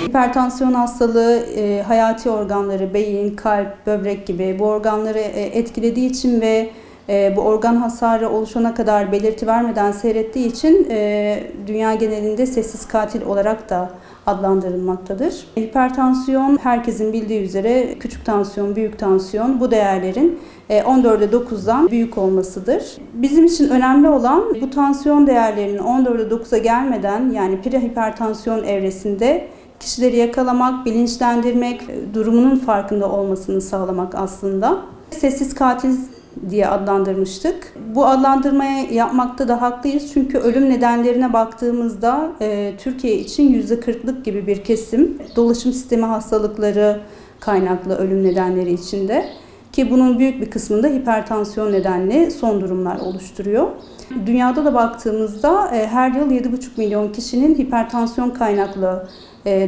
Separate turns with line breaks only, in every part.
Hipertansiyon hastalığı hayati organları, beyin, kalp, böbrek gibi bu organları etkilediği için ve bu organ hasarı oluşana kadar belirti vermeden seyrettiği için dünya genelinde sessiz katil olarak da adlandırılmaktadır. Hipertansiyon herkesin bildiği üzere küçük tansiyon, büyük tansiyon bu değerlerin 14'e 9'dan büyük olmasıdır. Bizim için önemli olan bu tansiyon değerlerinin 14'e 9'a gelmeden yani prehipertansiyon evresinde kişileri yakalamak, bilinçlendirmek, durumunun farkında olmasını sağlamak aslında. Sessiz katil diye adlandırmıştık. Bu adlandırmayı yapmakta da haklıyız çünkü ölüm nedenlerine baktığımızda Türkiye için %40'lık gibi bir kesim dolaşım sistemi hastalıkları kaynaklı ölüm nedenleri içinde ki bunun büyük bir kısmında hipertansiyon nedenli son durumlar oluşturuyor. Dünyada da baktığımızda her yıl 7,5 milyon kişinin hipertansiyon kaynaklı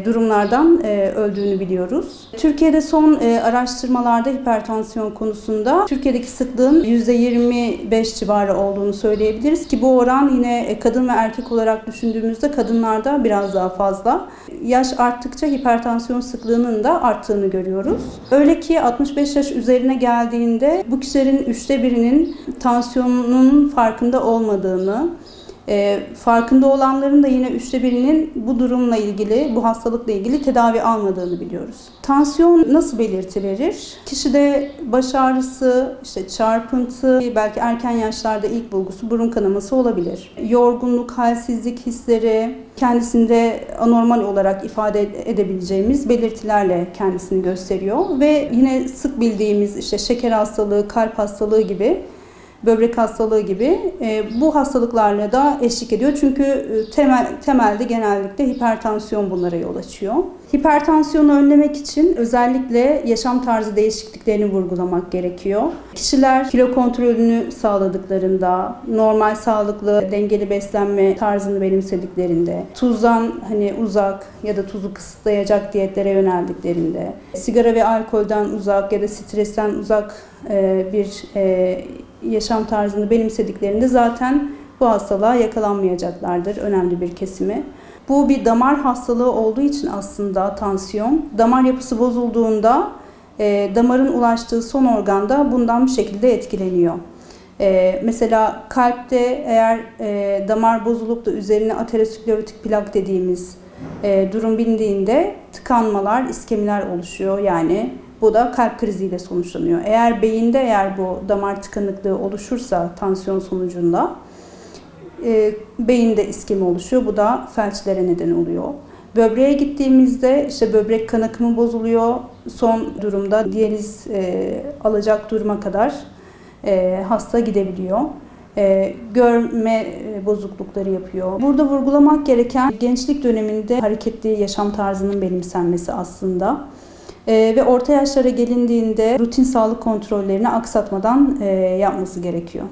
durumlardan öldüğünü biliyoruz. Türkiye'de son araştırmalarda hipertansiyon konusunda Türkiye'deki sıklığın %25 civarı olduğunu söyleyebiliriz ki bu oran yine kadın ve erkek olarak düşündüğümüzde kadınlarda biraz daha fazla. Yaş arttıkça hipertansiyon sıklığının da arttığını görüyoruz. Öyle ki 65 yaş üzerine geldiğinde bu kişilerin 1/3'ünün tansiyonunun farkında olmadığını, farkında olanların da yine 1/3'ünün bu durumla ilgili, bu hastalıkla ilgili tedavi almadığını biliyoruz. Tansiyon nasıl belirti verir? Kişide baş ağrısı, çarpıntı, belki erken yaşlarda ilk bulgusu burun kanaması olabilir. Yorgunluk, halsizlik hisleri, kendisinde anormal olarak ifade edebileceğimiz belirtilerle kendisini gösteriyor ve yine sık bildiğimiz şeker hastalığı, kalp hastalığı gibi, böbrek hastalığı gibi bu hastalıklarla da eşlik ediyor. Çünkü temelde genellikle hipertansiyon bunlara yol açıyor. Hipertansiyonu önlemek için özellikle yaşam tarzı değişikliklerini vurgulamak gerekiyor. Kişiler kilo kontrolünü sağladıklarında, normal, sağlıklı, dengeli beslenme tarzını benimsediklerinde, tuzdan uzak ya da tuzu kısıtlayacak diyetlere yöneldiklerinde, sigara ve alkolden uzak ya da stresten uzak bir yaşam tarzını benimsediklerinde zaten bu hastalığa yakalanmayacaklardır önemli bir kesimi. Bu bir damar hastalığı olduğu için aslında tansiyon, damar yapısı bozulduğunda damarın ulaştığı son organda bundan bir şekilde etkileniyor. Mesela kalpte eğer damar bozulup da üzerine aterosklerotik plak dediğimiz durum bindiğinde tıkanmalar, iskemiler oluşuyor. Yani bu da kalp kriziyle sonuçlanıyor. Eğer beyinde bu damar tıkanıklığı oluşursa tansiyon sonucunda beyinde iskemi oluşuyor. Bu da felçlere neden oluyor. Böbreğe gittiğimizde böbrek kan akımı bozuluyor. Son durumda diyaliz alacak duruma kadar hasta gidebiliyor. Görme bozuklukları yapıyor. Burada vurgulamak gereken gençlik döneminde hareketli yaşam tarzının benimsenmesi aslında. Ve orta yaşlara gelindiğinde rutin sağlık kontrollerini aksatmadan yapması gerekiyor.